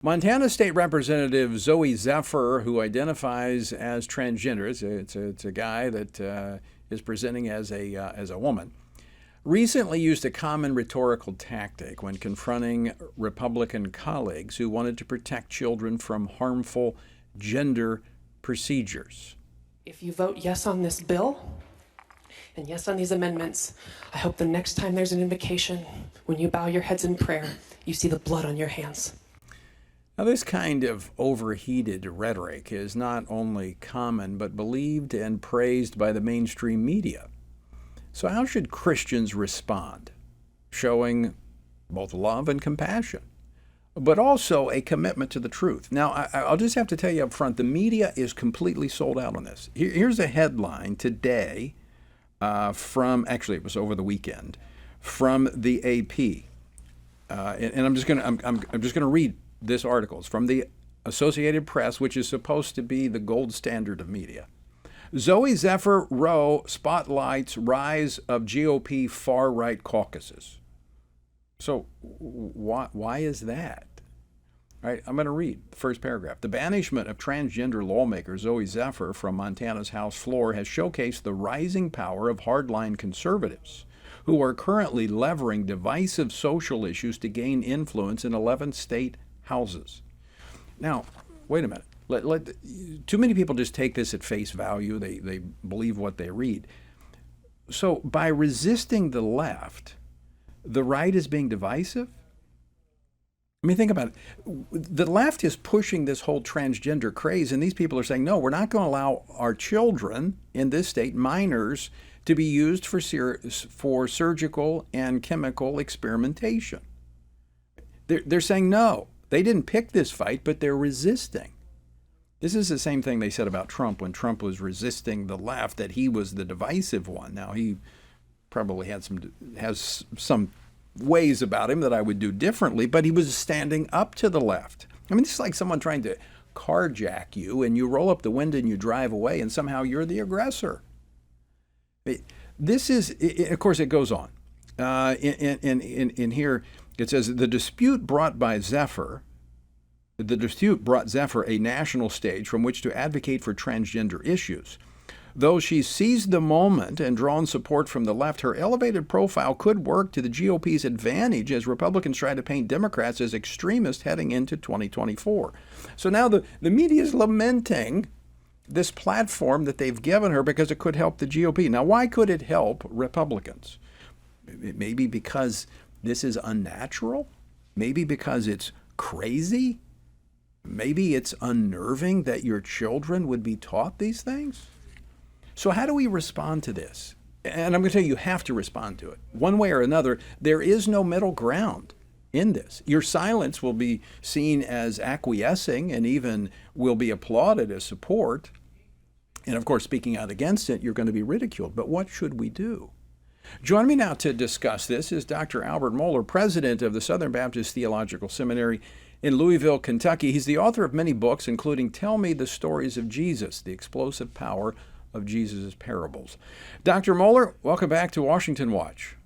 Montana State Representative Zooey Zephyr, who identifies as transgender, it's a guy that is presenting as a woman, recently used a common rhetorical tactic when confronting Republican colleagues who wanted to protect children from harmful gender procedures. If you vote yes on this bill and yes on these amendments, I hope the next time there's an invocation, when you bow your heads in prayer, you see the blood on your hands. Now, this kind of overheated rhetoric is not only common, but believed and praised by the mainstream media. So how should Christians respond? Showing both love and compassion, but also a commitment to the truth. Now, I'll just have to tell you up front, the media is completely sold out on this. Here's a headline today actually it was over the weekend, from the AP. And I'm just gonna read this article. It's from the Associated Press, which is supposed to be the gold standard of media. Zooey Zephyr Rowe spotlights rise of GOP far-right caucuses. So why is that? All right, I'm going to read the first paragraph. The banishment of transgender lawmaker Zooey Zephyr from Montana's House floor has showcased the rising power of hardline conservatives who are currently levering divisive social issues to gain influence in 11 state houses. Now, wait a minute. Too many people just take this at face value. They believe what they read. So by resisting the left, the right is being divisive? I mean, think about it. The left is pushing this whole transgender craze, and these people are saying, no, we're not going to allow our children in this state, minors, to be used for surgical and chemical experimentation. They're saying no. They didn't pick this fight, but they're resisting. This is the same thing they said about Trump when Trump was resisting the left, that he was the divisive one. Now, he probably has some ways about him that I would do differently, but he was standing up to the left. I mean, it's like someone trying to carjack you, and you roll up the window and you drive away, and somehow you're the aggressor. This is, of course, it goes on. In here, it says the dispute brought Zephyr a national stage from which to advocate for transgender issues. Though she seized the moment and drawn support from the left, her elevated profile could work to the GOP's advantage as Republicans try to paint Democrats as extremists heading into 2024. So now the media is lamenting this platform that they've given her because it could help the GOP. Now, why could it help Republicans? Maybe because this is unnatural? Maybe because it's crazy? Maybe it's unnerving that your children would be taught these things? So how do we respond to this? And I'm going to tell you, you have to respond to it. One way or another, there is no middle ground in this. Your silence will be seen as acquiescing and even will be applauded as support. And of course, speaking out against it, you're going to be ridiculed. But what should we do? Joining me now to discuss this is Dr. Albert Mohler, president of the Southern Baptist Theological Seminary in Louisville, Kentucky. He's the author of many books, including Tell Me the Stories of Jesus, The Explosive Power of Jesus' Parables. Dr. Mohler, welcome back to Washington Watch.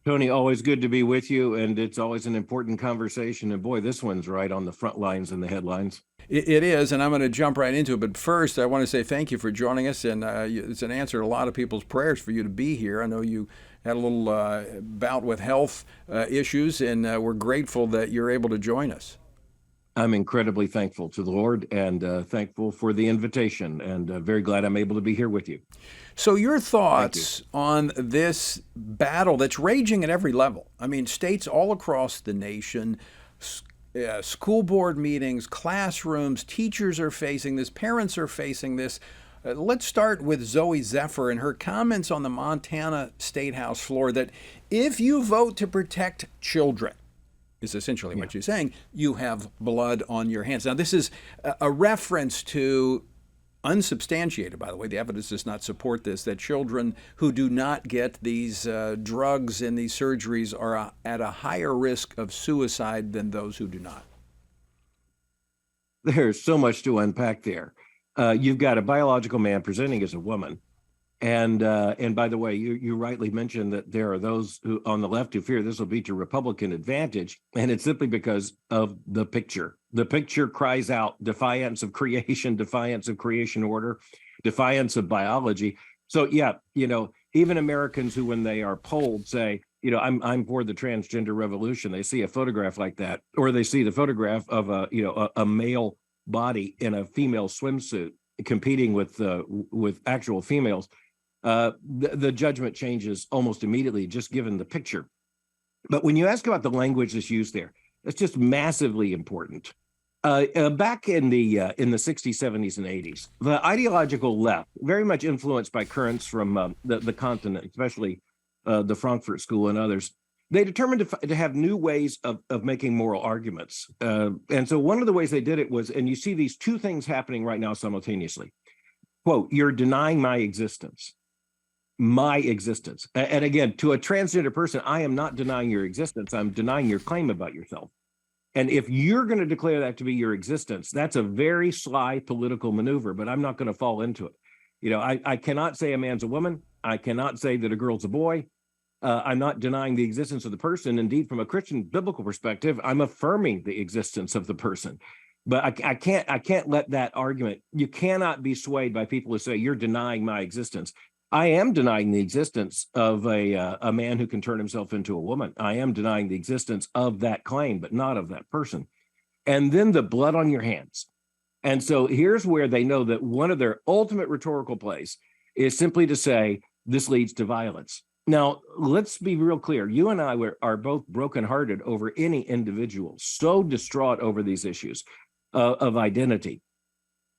Tony, always good to be with you, and it's always an important conversation. And boy, this one's right on the front lines and the headlines. It is, and I'm going to jump right into it. But first, I want to say thank you for joining us, and it's an answer to a lot of people's prayers for you to be here. I know you had a little bout with health issues, and we're grateful that you're able to join us. I'm incredibly thankful to the Lord and thankful for the invitation, and very glad I'm able to be here with you. So your thoughts on this battle that's raging at every level? I mean, states all across the nation, school board meetings, classrooms, teachers are facing this, parents are facing this. Let's start with Zooey Zephyr and her comments on the Montana State House floor that if you vote to protect children, is essentially what you're saying, you have blood on your hands. Now, this is a reference to, unsubstantiated, by the way, the evidence does not support this, that children who do not get these drugs and these surgeries are at a higher risk of suicide than those who do not. There's so much to unpack there. You've got a biological man presenting as a woman. And by the way, you rightly mentioned that there are those who on the left who fear this will be to Republican advantage, and it's simply because of the picture. The picture cries out defiance of creation, defiance of creation order, defiance of biology. So yeah, even Americans who, when they are polled, say, I'm for the transgender revolution. They see a photograph like that, or they see the photograph of a male body in a female swimsuit competing with actual females. The judgment changes almost immediately, just given the picture. But when you ask about the language that's used there, it's just massively important. Back in the 60s, 70s, and 80s, the ideological left, very much influenced by currents from the continent, especially the Frankfurt School and others, they determined to have new ways of making moral arguments. And so one of the ways they did it was, and you see these two things happening right now simultaneously. Quote, "You're denying my existence." My existence. And again, to a transgender person, I am not denying your existence. I'm denying your claim about yourself. And if you're going to declare that to be your existence, that's a very sly political maneuver, but I'm not going to fall into it. I cannot say a man's a woman. I cannot say that a girl's a boy. I'm not denying the existence of the person. Indeed, from a Christian biblical perspective, I'm affirming the existence of the person. But I can't let that argument, you cannot be swayed by people who say you're denying my existence. I am denying the existence of a man who can turn himself into a woman. I am denying the existence of that claim, but not of that person. And then the blood on your hands. And so here's where they know that one of their ultimate rhetorical plays is simply to say, this leads to violence. Now, let's be real clear. You and I are both brokenhearted over any individual so distraught over these issues of identity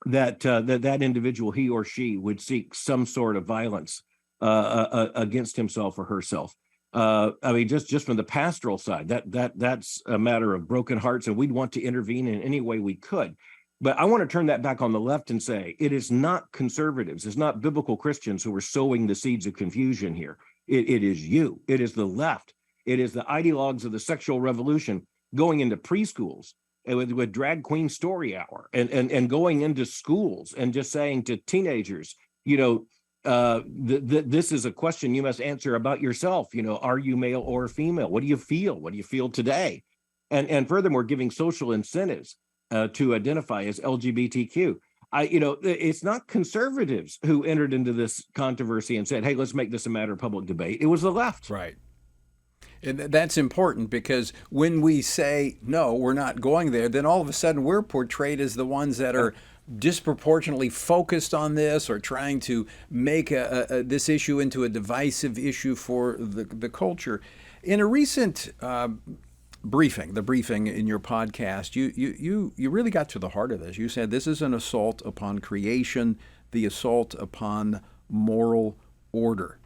that individual, he or she, would seek some sort of violence against himself or herself. I mean, just from the pastoral side, that's a matter of broken hearts, and we'd want to intervene in any way we could. But I want to turn that back on the left and say it is not conservatives, it's not biblical Christians who are sowing the seeds of confusion here. It is you. It is the left. It is the ideologues of the sexual revolution going into preschools with drag queen story hour and going into schools and just saying to teenagers, this is a question you must answer about yourself. Are you male or female? What do you feel? What do you feel today? And furthermore, giving social incentives to identify as LGBTQ. It's not conservatives who entered into this controversy and said, hey, let's make this a matter of public debate. It was the left. Right. And that's important, because when we say, no, we're not going there, then all of a sudden we're portrayed as the ones that are disproportionately focused on this, or trying to make this issue into a divisive issue for the culture. In a recent briefing in your podcast, you really got to the heart of this. You said this is an assault upon creation, the assault upon moral order.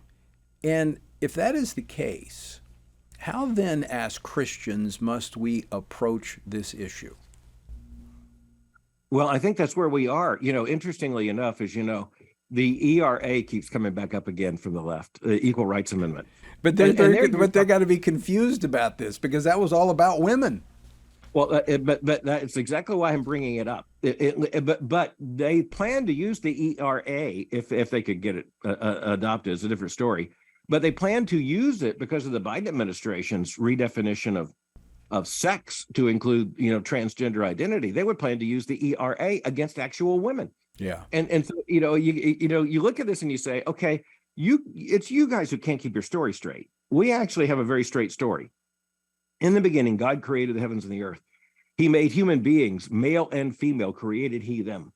And if that is the case, how then, as Christians, must we approach this issue? Well, I think that's where we are. Interestingly enough, as you know, the ERA keeps coming back up again from the left, the Equal Rights Amendment. But they got to be confused about this, because that was all about women. Well, but that's exactly why I'm bringing it up. But they plan to use the ERA if they could get it adopted. It's a different story. But they plan to use it because of the Biden administration's redefinition of sex to include, transgender identity. They would plan to use the ERA against actual women. Yeah. And so, you look at this and you say, okay, it's you guys who can't keep your story straight. We actually have a very straight story. In the beginning, God created the heavens and the earth. He made human beings, male and female, created he them.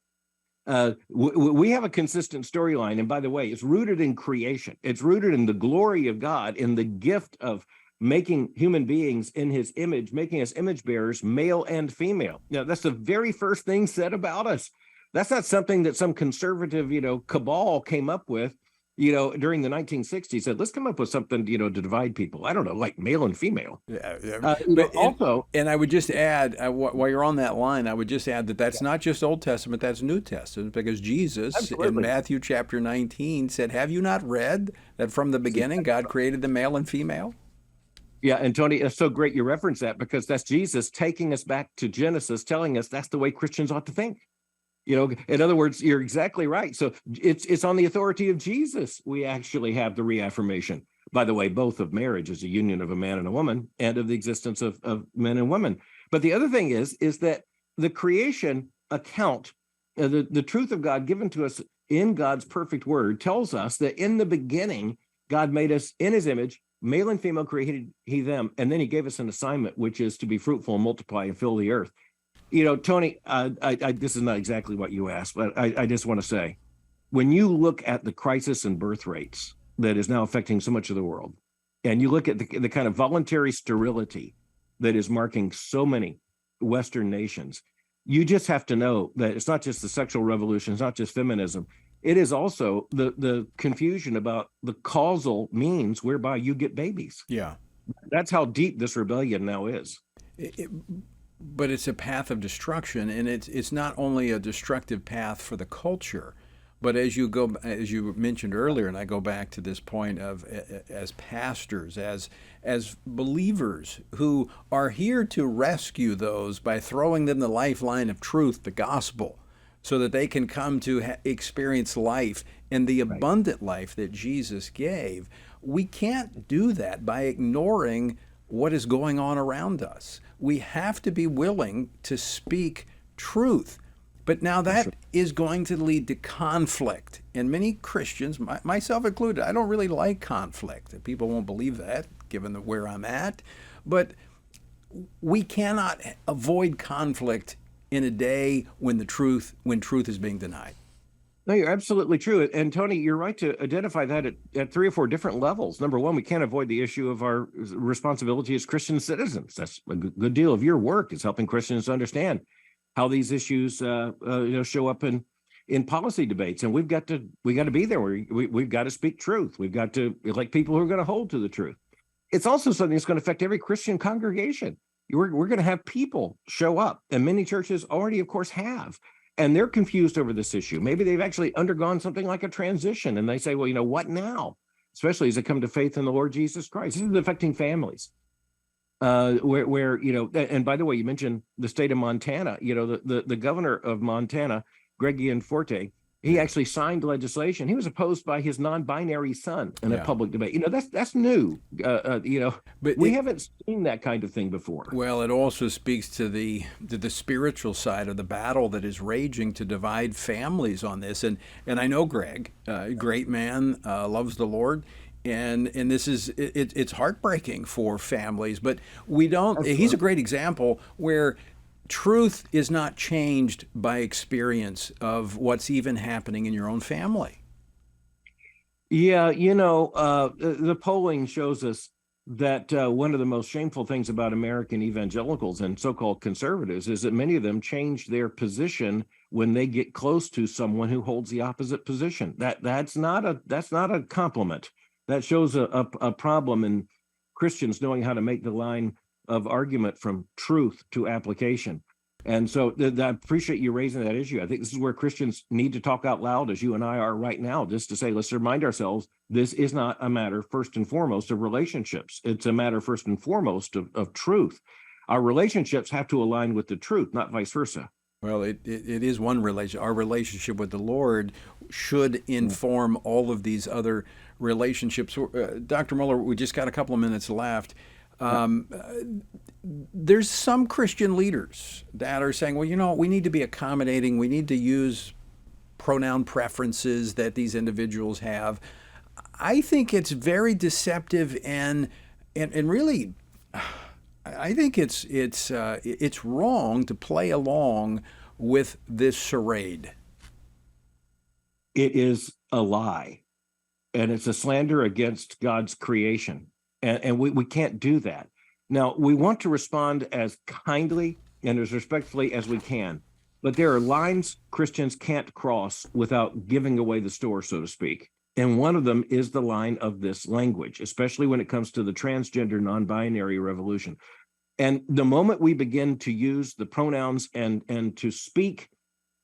We have a consistent storyline. And by the way, it's rooted in creation. It's rooted in the glory of God, in the gift of making human beings in his image, making us image bearers, male and female. Now, that's the very first thing said about us. That's not something that some conservative, cabal came up with, during the 1960s. Said, let's come up with something, to divide people. I don't know, like male and female. Yeah. And I would just add, while you're on that line, I would just add that that's not just Old Testament, that's New Testament, because Jesus in Matthew chapter 19 said, have you not read that from the beginning God created the male and female? Yeah, and Tony, it's so great you reference that, because that's Jesus taking us back to Genesis, telling us that's the way Christians ought to think. In other words, you're exactly right. So it's on the authority of Jesus we actually have the reaffirmation, by the way, both of marriage as a union of a man and a woman, and of the existence of men and women. But the other thing is that the creation account, the truth of God given to us in God's perfect word tells us that in the beginning, God made us in his image, male and female created he them, and then he gave us an assignment, which is to be fruitful and multiply and fill the earth. Tony, this is not exactly what you asked, but I just want to say, when you look at the crisis in birth rates that is now affecting so much of the world, and you look at the kind of voluntary sterility that is marking so many Western nations, you just have to know that it's not just the sexual revolution, it's not just feminism. It is also the confusion about the causal means whereby you get babies. Yeah. That's how deep this rebellion now is. But it's a path of destruction, and it's not only a destructive path for the culture, but as you mentioned earlier, and I go back to this point of as pastors, as believers who are here to rescue those by throwing them the lifeline of truth, the gospel, so that they can come to experience life and the abundant life that Jesus gave. We can't do that by ignoring what is going on around us. We have to be willing to speak truth. But now that is going to lead to conflict. And many Christians, myself included, I don't really like conflict. People won't believe that, given where I'm at. But we cannot avoid conflict in a day when truth is being denied. No, you're absolutely true. And Tony, you're right to identify that at 3 or 4 different levels. Number one, we can't avoid the issue of our responsibility as Christian citizens. That's a good deal of your work, is helping Christians understand how these issues show up in policy debates. And we got to be there. We've got to speak truth. We've got to elect people who are going to hold to the truth. It's also something that's going to affect every Christian congregation. We're going to have people show up, and many churches already, of course, have. And they're confused over this issue. Maybe they've actually undergone something like a transition, and they say, well, what now? Especially as they come to faith in the Lord Jesus Christ. This is affecting families. Where and by the way, you mentioned the state of Montana. The governor of Montana, Greg Gianforte, he actually signed legislation. He was opposed by his non-binary son in a public debate. That's new. But we haven't seen that kind of thing before. Well, it also speaks to the spiritual side of the battle that is raging to divide families on this. And I know Greg, great man, loves the Lord. And this is it's heartbreaking for families, but we don't. Absolutely. He's a great example where truth is not changed by experience of what's even happening in your own family. Yeah, the polling shows us that one of the most shameful things about American evangelicals and so-called conservatives is that many of them change their position when they get close to someone who holds the opposite position. That's not a compliment. That shows a problem in Christians knowing how to make the line of argument from truth to application. And so I appreciate you raising that issue. I think this is where Christians need to talk out loud, as you and I are right now, just to say, let's remind ourselves, this is not a matter first and foremost of relationships. It's a matter first and foremost of truth. Our relationships have to align with the truth, not vice versa. Well, it is one relation. Our relationship with the Lord should inform all of these other relationships. Dr. Mohler, we just got a couple of minutes left. There's some Christian leaders that are saying, well, we need to be accommodating. We need to use pronoun preferences that these individuals have. I think it's very deceptive and really, I think it's wrong to play along with this charade. It is a lie, and it's a slander against God's creation, and we can't do that. Now, we want to respond as kindly and as respectfully as we can, but there are lines Christians can't cross without giving away the store, so to speak. And one of them is the line of this language, especially when it comes to the transgender non-binary revolution. And the moment we begin to use the pronouns and to speak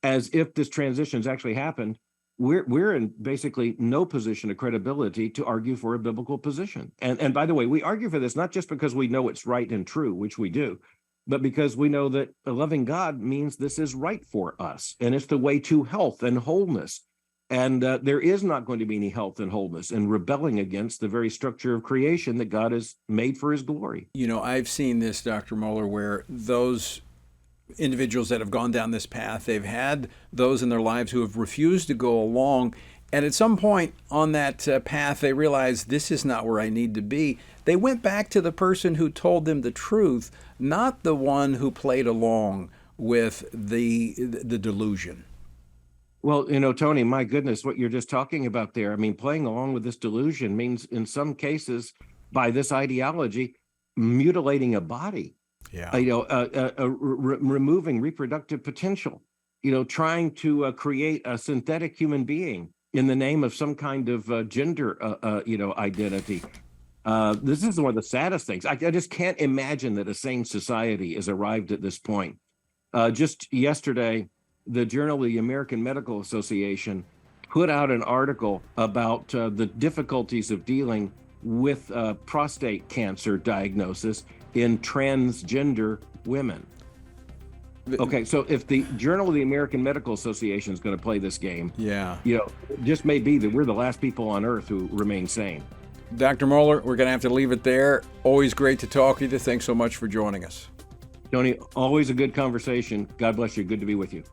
as if this transition has actually happened, we're in basically no position of credibility to argue for a biblical position. And by the way, we argue for this not just because we know it's right and true, which we do, but because we know that a loving God means this is right for us, and it's the way to health and wholeness. And there is not going to be any health and wholeness in rebelling against the very structure of creation that God has made for his glory. I've seen this, Dr. Mohler, where those individuals that have gone down this path. They've had those in their lives who have refused to go along. And at some point on that path, they realized this is not where I need to be. They went back to the person who told them the truth, not the one who played along with the delusion. Well, Tony, my goodness, what you're just talking about there. I mean, playing along with this delusion means in some cases, by this ideology, mutilating a body, Yeah. Removing reproductive potential, trying to create a synthetic human being in the name of some kind of gender, identity. This is one of the saddest things. I just can't imagine that a sane society has arrived at this point. Just yesterday, the Journal of the American Medical Association put out an article about the difficulties of dealing with prostate cancer diagnosis in transgender women. Okay, so if the Journal of the American Medical Association is going to play this game, Yeah. Just may be that we're the last people on earth who remain sane. Dr. Mohler, we're going to have to leave it there. Always great to talk to you. Thanks so much for joining us. Tony, always a good conversation. God bless you. Good to be with you.